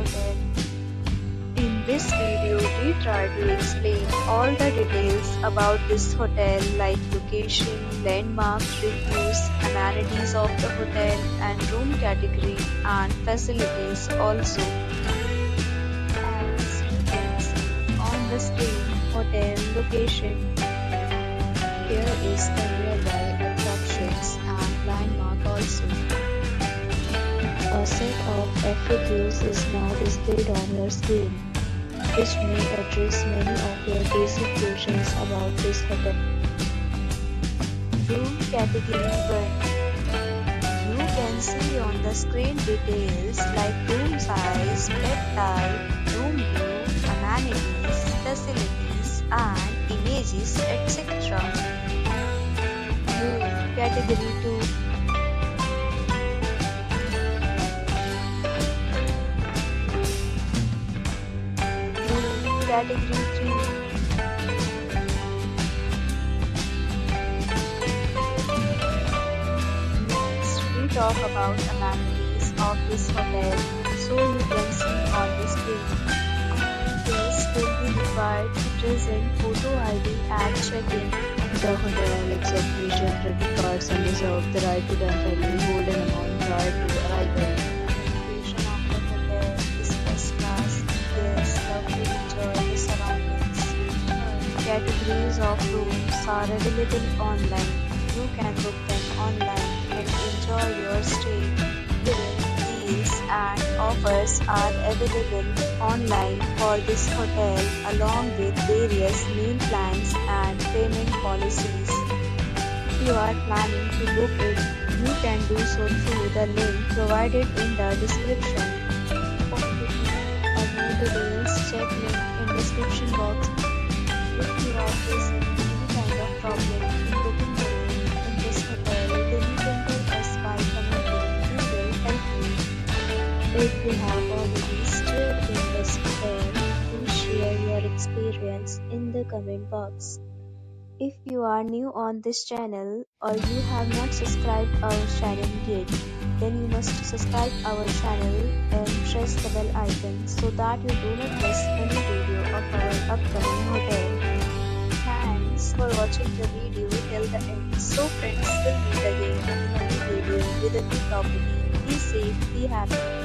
hotel. In this video, we try to explain all the details about this hotel like location, landmarks, reviews, amenities of the hotel and room category and facilities also. As you can see on the screen, hotel location. Here is the nearby attractions and landmark also. A set of FAQs is now displayed on your screen, which may address many of your basic questions about this hotel. Room category 1. You can see on the screen details like room size, bed type, room view, amenities, facilities and images, etc. Room category 2. Category 3. Next, we talk about amenities of this hotel, so you can see on the screen. Guests will be required to present photo ID at check-in. The hotel accepts major credit cards and reserves the right to temporarily hold an amount prior to arrival. Location of the hotel is first class. Guests love to enjoy the surroundings. Categories of rooms are available online. You can book them online and enjoy your stay. Deals and offers are available online for this hotel along with various meal plans and payment policies. If you are planning to book it, you can do so through the link provided in the description. For more details, check link in description box. If you are facing any kind of problem in booking the room in this hotel, then you can tell us by commenting. We will help you. If you have already stayed in this hotel, please share your experience in the comment box. If you are new on this channel or you have not subscribed our channel yet, then you must subscribe our channel and press the bell icon so that you do not miss any video of our upcoming hotel. Thanks for watching the video till the end. So friends, we'll meet again in a new video with a new property. Be safe, be happy.